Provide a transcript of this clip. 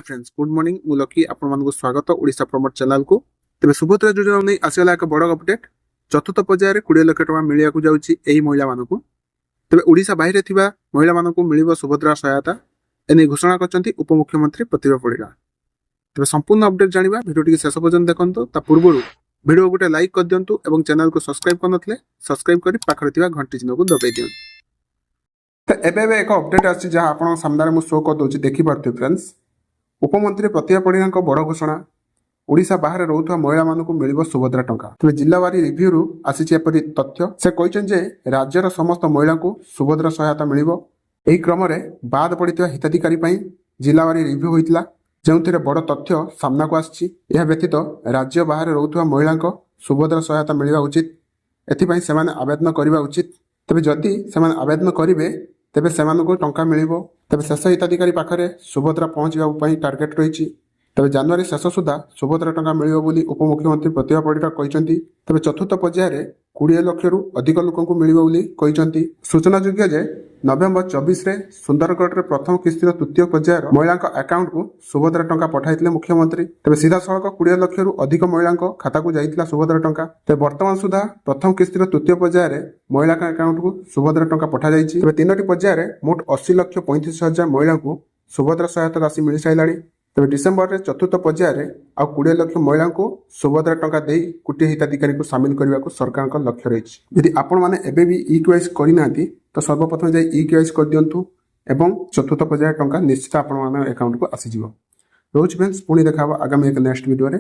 Friends good morning मु lucky आपण मानक स्वागत ओडिशा प्रमोट चैनल को। तेरे सुभद्रा योजना नहीं आसला एक बड़ अपडेट। चतुर्थ पर्यायर 20 लाख टका मिलिया को जाउची एही महिला मानक। तेरे ओडिशा बाहर थिबा महिला मानक मिलिबो सुभद्रा सहायता एने घोषणा करचंती उपमुख्यमंत्री प्रतिभा पड़ेगा। तेरे संपूर्ण अपडेट जानिबा वीडियो टी शेष पर्यंत देखंतो। ता पूर्वरु वीडियो गोटे लाइक कर दियंतु एवं चैनल को सब्सक्राइब करनथले सब्सक्राइब करी पाखरे थिबा घंटी चिन्ह को दबाई दियंतु। तो एबे एक अपडेट आछि जहा आपण सामने मु शो कर दोछि देखि पारथि फ्रेंड्स। उपमंत्री प्रतिभा पड़ेगा बड़ घोषणा। ओडिशा बाहर रोथुवा महिला मानक मिलिबो सुभद्रा टंका। तेज जिल्लावारी रिव्यू रु आसीछि एपरि तथ्य। से कहिसेन जे राज्यर समस्त महिला को सुभद्रा सहायता मिलिबो। एही क्रम रे बाद पड़ितवा हिताधिकारी पई जिल्लावारी रिव्यू होइतला जेउथिरे बड़ तथ्य सामना को आछि। एहा व्यतीत राज्य बाहर रोथुवा महिला सुभद्रा सहायता मिलिबा उचित। एथिपई सेमाने आवेदन करिबा उचित। तबे जदि सेमाने आवेदन करिवे तेबे सेमानको टंका मिलिबो। तबे शेष हिताधिकारी पाखरे सुभद्रा पहुंचबा पई टार्गेट रहिछि। तबे जनवरी शेष सुधा सुभद्रा टंका मिलिबो बोली उपमुख्यमंत्री प्रतिभा पड़ेगा कहिसंती। तबे चतुर्थ पर्यायर 20 लाख रु अधिक लोकंकु मिलिबो बोली कहिसंती। सूचना योग्य जे नवेम्बर 24 रे सुंदरगढ़ रे प्रथम किस्तीर तृतीय पर्यायर महिलांक अकाउंट को सुभद्रा टंका पठाइथिले मुख्यमंत्री। तबे सीधा सड़क 20 लाख रु अधिक महिलांक खाता को जाइथिला सुभद्रा टंका। तबे वर्तमान सुधा प्रथम किस्तीर तृतीय पर्यायर महिला अकाउंट को सुभद्रा टंका पठा जाइछि। तबे तीनोटी पर्यायर मोट 80,35,000 महिला को सुभद्रा सहायता राशि मिल साइलाणी। तबे डिसेंबर रे चतुर्थ पर्यायर आउ 20 लाख महिला को सुभद्रा टंका देई कोटी हिताधिकारी को शामिल करने को सरकार का लक्ष्य रही। यदि आपण माने एबे भी ई-केवाईसी करना तो सर्वप्रथम जाई ई-केवाईसी कर दियंतु एवं चतुर्थ पर्यायर टंका निश्चित आपण माने अकाउंट को आसी जिवो। रोज फ्रेंड्स पुणी देखा आगामी एक नेक्स्ट वीडियो रे।